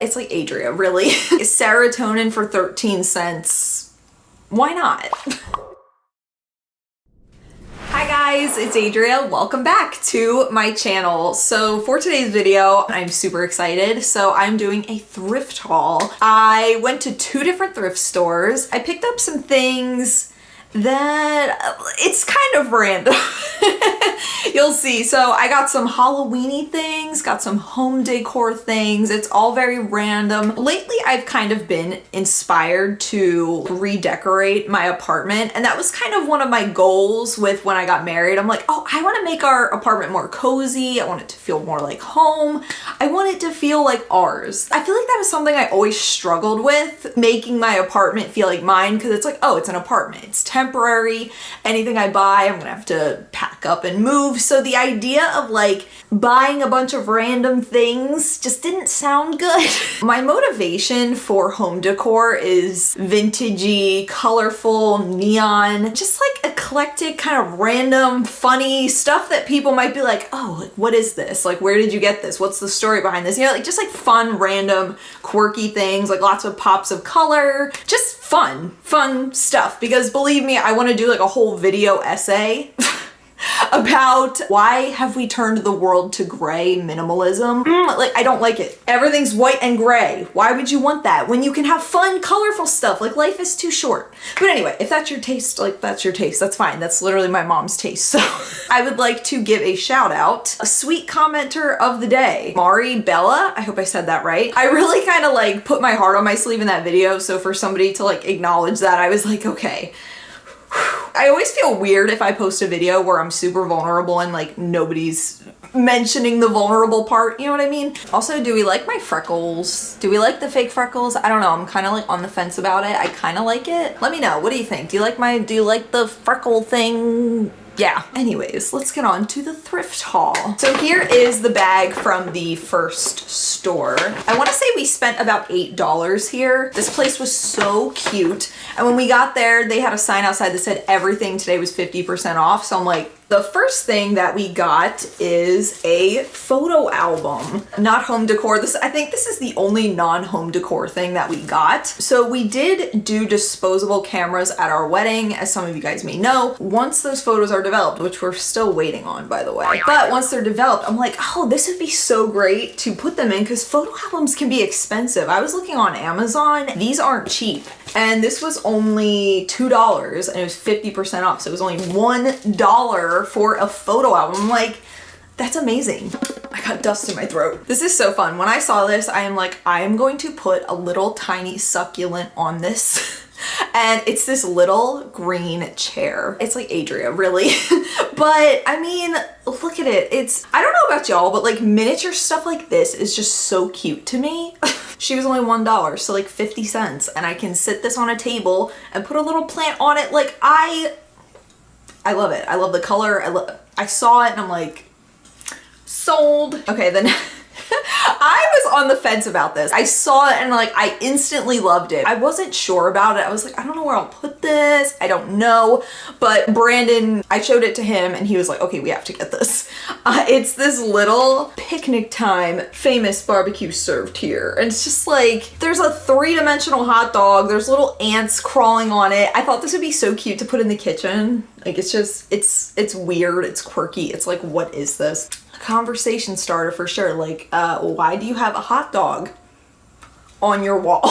It's like, Adria, really? Serotonin for 13 cents. Why not? Hi guys, it's Adria. Welcome back to my channel. So for today's video, I'm super excited. So I'm doing a thrift haul. I went to 2 different thrift stores. I picked up some things that it's kind of random. You'll see. So I got some Halloweeny things, got some home decor things. It's all very random. Lately, I've kind of been inspired to redecorate my apartment, and that was kind of one of my goals with when I got married. I'm like, oh, I want to make our apartment more cozy. I want it to feel more like home. I want it to feel like ours. I feel like that was something I always struggled with, making my apartment feel like mine, because it's like, oh, it's an apartment. It's temporary. Anything I buy, I'm gonna have to pack up and move. So the idea of like buying a bunch of random things just didn't sound good. My motivation for home decor is vintagey, colorful, neon, just like eclectic, kind of random, funny stuff that people might be like, oh, like, what is this? Like, where did you get this? What's the story behind this? You know, like just like fun, random, quirky things, like lots of pops of color, just fun stuff. Because believe me, I want to do like a whole video essay about why have we turned the world to gray minimalism. Like, I don't like it. Everything's white and gray. Why would you want that when you can have fun, colorful stuff? Like, life is too short. But anyway, if that's your taste, like, that's your taste. That's fine. That's literally my mom's taste. So I would like to give a shout out, a sweet commenter of the day, Mari Bella. I hope I said that right. I really kind of like put my heart on my sleeve in that video. So for somebody to like acknowledge that, I was like, okay. I always feel weird if I post a video where I'm super vulnerable and like nobody's mentioning the vulnerable part, you know what I mean? Also, do we like my freckles? Do we like the fake freckles? I don't know, I'm kind of like on the fence about it. I kind of like it. Let me know, what do you think? Do you like the freckle thing? Yeah. Anyways, let's get on to the thrift haul. So here is the bag from the first store. I want to say we spent about $8 here. This place was so cute. And when we got there, they had a sign outside that said everything today was 50% off. So I'm like, the first thing that we got is a photo album, not home decor. I think this is the only non-home decor thing that we got. So we did do disposable cameras at our wedding, as some of you guys may know. Once those photos are developed, which we're still waiting on, by the way, but once they're developed, I'm like, oh, this would be so great to put them in, because photo albums can be expensive. I was looking on Amazon. These aren't cheap. And this was only $2 and it was 50% off. So it was only $1 for a photo album. I'm like, that's amazing. I got dust in my throat. This is so fun. When I saw this, I am like, I am going to put a little tiny succulent on this. And it's this little green chair. It's like Adria, really. But I mean, look at it. I don't know about y'all, but like miniature stuff like this is just so cute to me. She was only $1, so like 50 cents. And I can sit this on a table and put a little plant on it. Like, I love it. I love the color. I saw it and I'm like, sold. Okay, then I was on the fence about this. I saw it and like, I instantly loved it. I wasn't sure about it. I was like, I don't know where I'll put this. I don't know. But Brandon, I showed it to him and he was like, okay, we have to get this. It's this little picnic time famous barbecue served here. And it's just like, there's a 3-dimensional hot dog. There's little ants crawling on it. I thought this would be so cute to put in the kitchen. Like, it's just, it's weird. It's quirky. It's like, what is this? Conversation starter for sure. Like, why do you have a hot dog on your wall?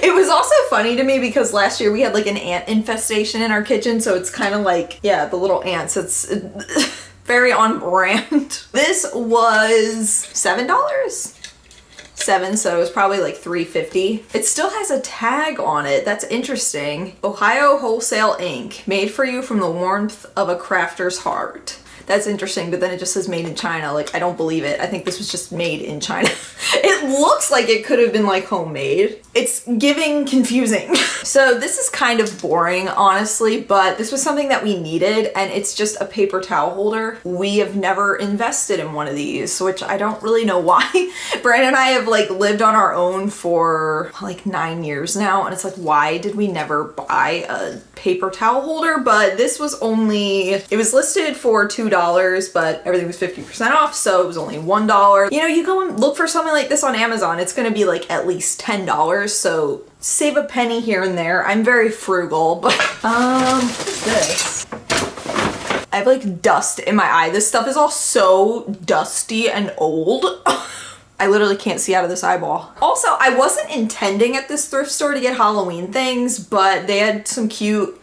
It was also funny to me because last year we had like an ant infestation in our kitchen, so it's kind of like, yeah, the little ants. It's very on brand. This was $7? So it was probably like $3.50. It still has a tag on it. That's interesting. Ohio Wholesale Inc. Made for you from the warmth of a crafter's heart. That's interesting, but then it just says made in China. Like, I don't believe it. I think this was just made in China. It looks like it could have been like homemade. It's giving confusing. So this is kind of boring, honestly, but this was something that we needed, and it's just a paper towel holder. We have never invested in one of these, which I don't really know why. Brandon and I have like lived on our own for like 9 years now, and it's like, why did we never buy a paper towel holder? But this was only, it was listed for $2 $2, but everything was 50% off, so it was only $1. You know, you go and look for something like this on Amazon, it's gonna be like at least $10, so save a penny here and there. I'm very frugal, but what's this? I have like dust in my eye. This stuff is all so dusty and old. I literally can't see out of this eyeball. Also, I wasn't intending at this thrift store to get Halloween things, but they had some cute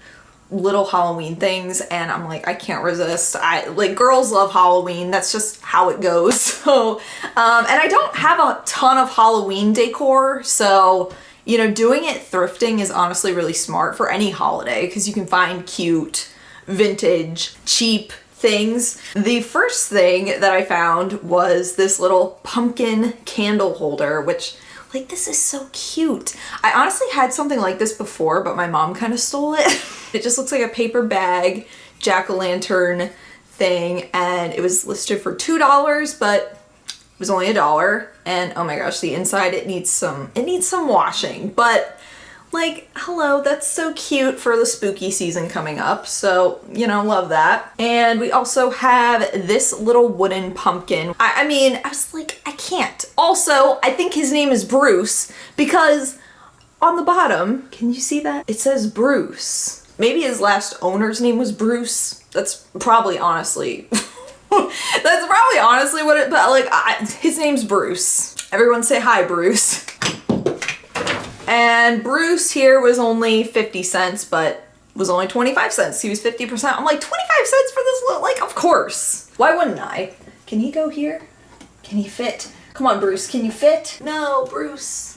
little Halloween things and I'm like, I can't resist. Like, girls love Halloween. That's just how it goes. So, and I don't have a ton of Halloween decor, so, you know, doing it thrifting is honestly really smart for any holiday because you can find cute, vintage, cheap things. The first thing that I found was this little pumpkin candle holder, which, like, this is so cute. I honestly had something like this before, but my mom kind of stole it. It just looks like a paper bag jack-o'-lantern thing, and it was listed for $2, but it was only $1. And oh my gosh, the inside, it needs some washing, but like, hello, that's so cute for the spooky season coming up. So, you know, love that. And we also have this little wooden pumpkin. I mean, I was like, I can't. Also, I think his name is Bruce because on the bottom, can you see that? It says Bruce. Maybe his last owner's name was Bruce. That's probably honestly, that's probably honestly what it, but like, his name's Bruce. Everyone say hi, Bruce. And Bruce here was only 50 cents, but was only 25 cents. He was 50%. I'm like, 25 cents for this little, like, of course. Why wouldn't I? Can he go here? Can he fit? Come on, Bruce, can you fit? No, Bruce.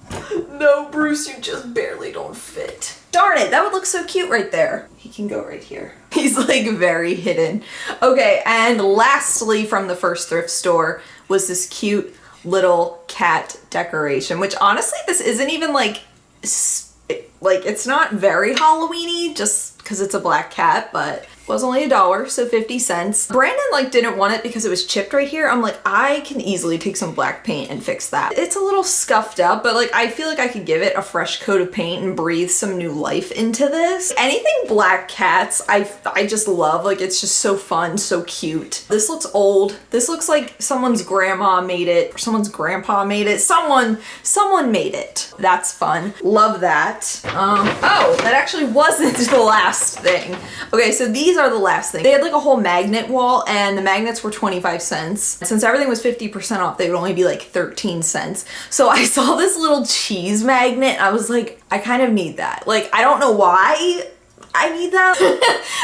No, Bruce, you just barely don't fit. Darn it, that would look so cute right there. He can go right here. He's like very hidden. Okay, and lastly from the first thrift store was this cute little cat decoration, which honestly, this isn't even like it's not very Halloween-y just because it's a black cat, but it was only $1, so 50 cents. Brandon like didn't want it because it was chipped right here. I'm like, I can easily take some black paint and fix that. It's a little scuffed up, but like I feel like I could give it a fresh coat of paint and breathe some new life into this. Anything black cats, I just love. Like, it's just so fun, so cute. This looks old. This looks like someone's grandma made it or someone's grandpa made it. Someone made it. That's fun. Love that. Oh, that actually wasn't the last thing. Okay, so these are the last thing. They had like a whole magnet wall and the magnets were 25 cents. Since everything was 50% off, they would only be like 13 cents. So I saw this little cheese magnet. I was like, I kind of need that. Like, I don't know why I need that,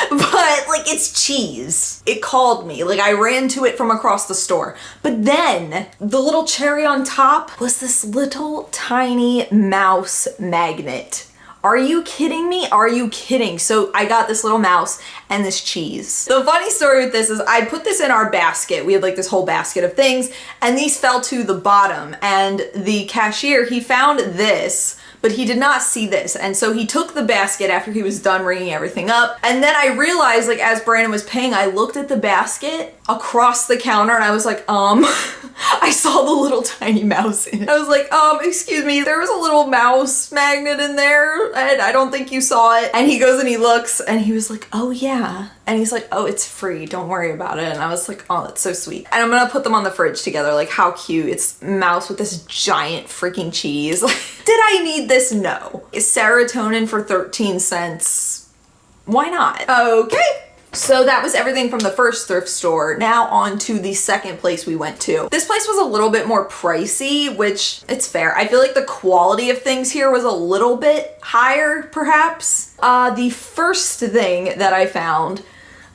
but like, it's cheese. It called me. Like, I ran to it from across the store. But then the little cherry on top was this little tiny mouse magnet. Are you kidding me? Are you kidding? So I got this little mouse and this cheese. The funny story with this is I put this in our basket. We had like this whole basket of things and these fell to the bottom, and the cashier, he found this, but he did not see this. And so he took the basket after he was done ringing everything up. And then I realized, like, as Brandon was paying, I looked at the basket across the counter and I was like, I saw the little tiny mouse in it. I was like, excuse me, there was a little mouse magnet in there and I don't think you saw it. And he goes and he looks and he was like, oh yeah. And he's like, oh, it's free, don't worry about it. And I was like, oh, that's so sweet. And I'm gonna put them on the fridge together. Like, how cute. It's mouse with this giant freaking cheese. Did I need this? No. Is serotonin for 13 cents? Why not? Okay. So that was everything from the first thrift store. Now on to the second place we went to. This place was a little bit more pricey, which it's fair. I feel like the quality of things here was a little bit higher, perhaps. The first thing that I found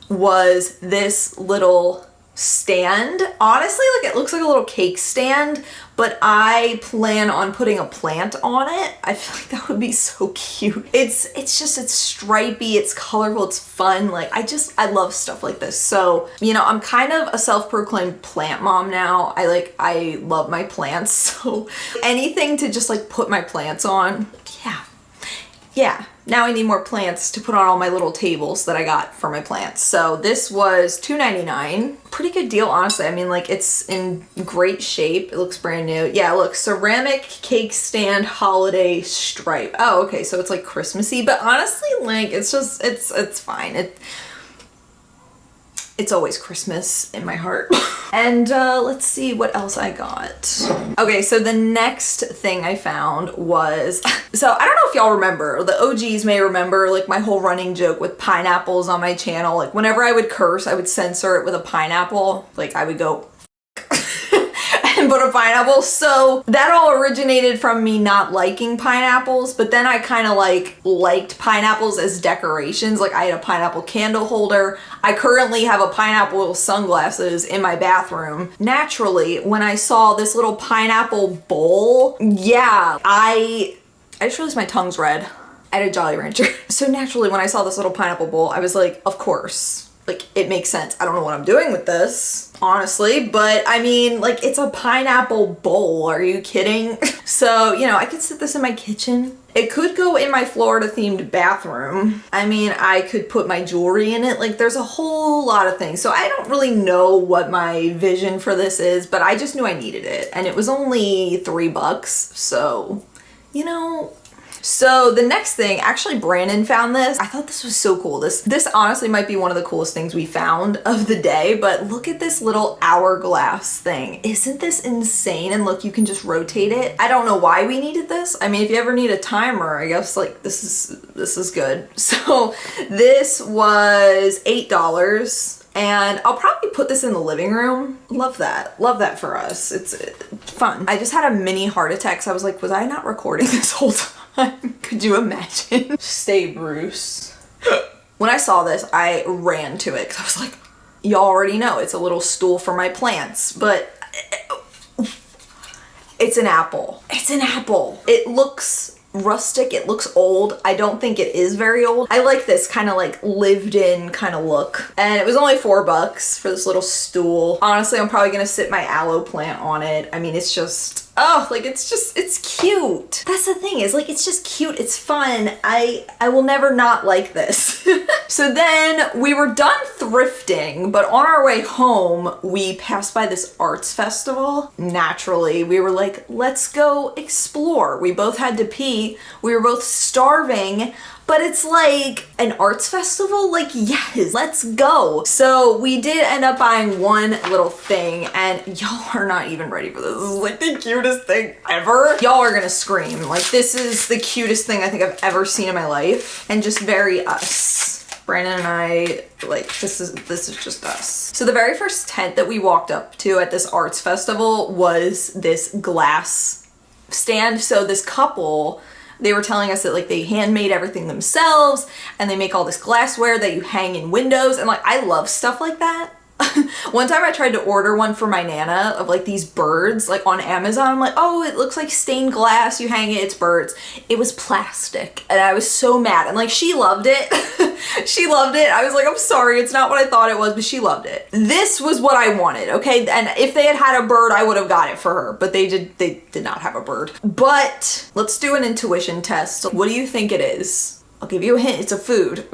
was this little stand. Honestly, like, it looks like a little cake stand, but I plan on putting a plant on it. I feel like that would be so cute. It's stripy, it's colorful, it's fun. Like, I love stuff like this. So, you know, I'm kind of a self-proclaimed plant mom now. I love my plants. So anything to just like put my plants on. Yeah. Now I need more plants to put on all my little tables that I got for my plants. So this was $2.99. Pretty good deal, honestly. I mean, like, it's in great shape. It looks brand new. Yeah, look, ceramic cake stand holiday stripe. Oh, okay, so it's like Christmassy, but honestly, like, it's just, it's fine. It's always Christmas in my heart. And let's see what else I got. Okay, so the next thing I found was, so I don't know if y'all remember, the OGs may remember like my whole running joke with pineapples on my channel. Like whenever I would curse, I would censor it with a pineapple. Like I would go and put a pineapple. So that all originated from me not liking pineapples, but then I kind of like liked pineapples as decorations. Like I had a pineapple candle holder. I currently have a pineapple sunglasses in my bathroom. Naturally, when I saw this little pineapple bowl, yeah, I just realized my tongue's red. I had a Jolly Rancher. So naturally, when I saw this little pineapple bowl, I was like, of course. Like, it makes sense. I don't know what I'm doing with this, honestly, but I mean, like, it's a pineapple bowl. Are you kidding? So, you know, I could sit this in my kitchen. It could go in my Florida-themed bathroom. I mean, I could put my jewelry in it. Like, there's a whole lot of things. So I don't really know what my vision for this is, but I just knew I needed it. And it was only $3, so, you know. So the next thing, actually Brandon found this. I thought this was so cool. This honestly might be one of the coolest things we found of the day, but look at this little hourglass thing. Isn't this insane? And look, you can just rotate it. I don't know why we needed this. I mean, if you ever need a timer, I guess like this is good. So this was $8. And I'll probably put this in the living room. Love that. Love that for us. It's fun. I just had a mini heart attack. So I was like, was I not recording this whole time? Could you imagine? Stay, Bruce. When I saw this, I ran to it because I was like, y'all already know it's a little stool for my plants, but it's an apple. It's an apple. It looks rustic, it looks old. I don't think it is very old. I like this kind of like lived in kind of look. And it was only $4 for this little stool. Honestly, I'm probably gonna sit my aloe plant on it. I mean, it's just, oh, like it's cute. That's the thing, is like, it's just cute, it's fun. I will never not like this. So then we were done thrifting, but on our way home, we passed by this arts festival. Naturally, we were like, let's go explore. We both had to pee. We were both starving, but it's like an arts festival? Like, yes, let's go. So we did end up buying one little thing, and y'all are not even ready for this. This is like the cutest thing ever. Y'all are gonna scream. Like, this is the cutest thing I think I've ever seen in my life, and just very us. Brandon and I, like, this is just us. So the very first tent that we walked up to at this arts festival was this glass stand. So this couple, they were telling us that like they handmade everything themselves, and they make all this glassware that you hang in windows, and like I love stuff like that. One time I tried to order one for my Nana of like these birds like on Amazon. I'm like, oh, it looks like stained glass, you hang it, it's birds. It was plastic, and I was so mad, and like she loved it. She loved it. I was like, I'm sorry, it's not what I thought it was, but she loved it. This was what I wanted, okay? And if they had had a bird, I would have got it for her, but they did not have a bird. But let's do an intuition test. What do you think it is? I'll give you a hint, it's a food.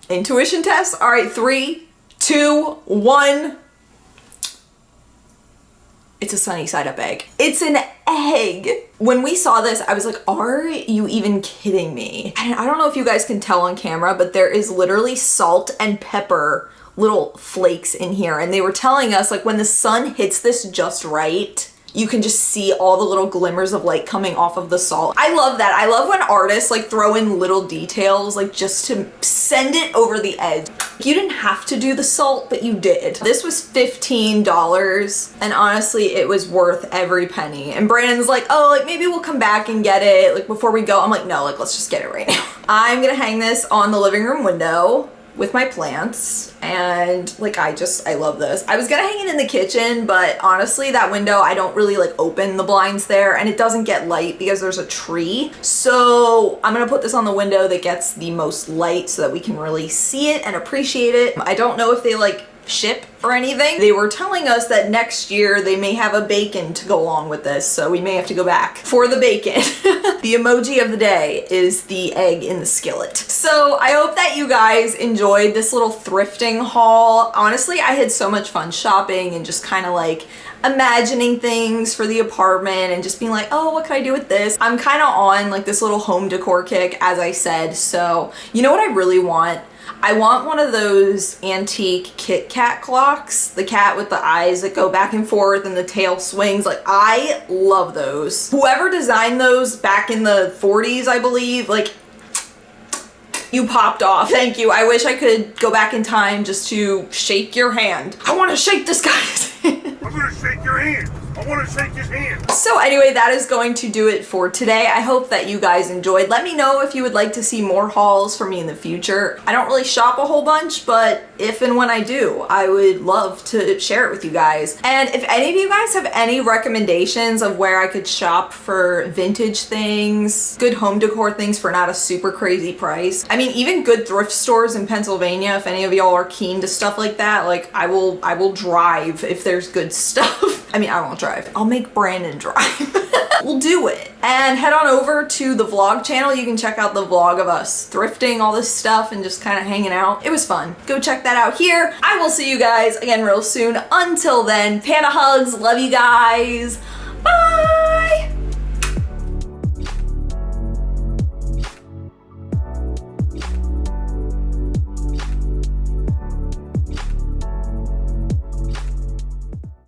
Intuition test? All right, 3, 2, 1. It's a sunny side up egg. It's an egg. When we saw this, I was like, are you even kidding me? And I don't know if you guys can tell on camera, but there is literally salt and pepper little flakes in here. And they were telling us like when the sun hits this just right, you can just see all the little glimmers of light coming off of the salt. I love that. I love when artists like throw in little details like just to send it over the edge. You didn't have to do the salt, but you did. This was $15, and honestly, it was worth every penny. And Brandon's like, oh, like maybe we'll come back and get it like before we go. I'm like, no, like let's just get it right now. I'm gonna hang this on the living room window with my plants, and like I love this. I was gonna hang it in the kitchen, but honestly that window, I don't really like open the blinds there, and it doesn't get light because there's a tree. So I'm gonna put this on the window that gets the most light so that we can really see it and appreciate it. I don't know if they like ship or anything. They were telling us that next year they may have a bacon to go along with this, so we may have to go back for the bacon. The emoji of the day is the egg in the skillet. So I hope that you guys enjoyed this little thrifting haul. Honestly, I had so much fun shopping and just kind of like imagining things for the apartment and just being like, oh, what can I do with this? I'm kind of on like this little home decor kick, as I said. So you know what I really want? I want one of those antique Kit Kat clocks, the cat with the eyes that go back and forth and the tail swings. Like, I love those. Whoever designed those back in the 40s, I believe, like, you popped off. Thank you. I wish I could go back in time just to shake your hand. I want to shake this guy's hand. I'm gonna shake your hand. I want to shake his hand. So anyway, that is going to do it for today. I hope that you guys enjoyed. Let me know if you would like to see more hauls from me in the future. I don't really shop a whole bunch, but if and when I do, I would love to share it with you guys. And if any of you guys have any recommendations of where I could shop for vintage things, good home decor things for not a super crazy price. I mean, even good thrift stores in Pennsylvania, if any of y'all are keen to stuff like that, like I will drive if there's good stuff. I mean, I won't drive. I'll make Brandon drive. We'll do it. And head on over to the vlog channel. You can check out the vlog of us thrifting all this stuff and just kind of hanging out. It was fun. Go check that out here. I will see you guys again real soon. Until then, panda hugs. Love you guys. Bye.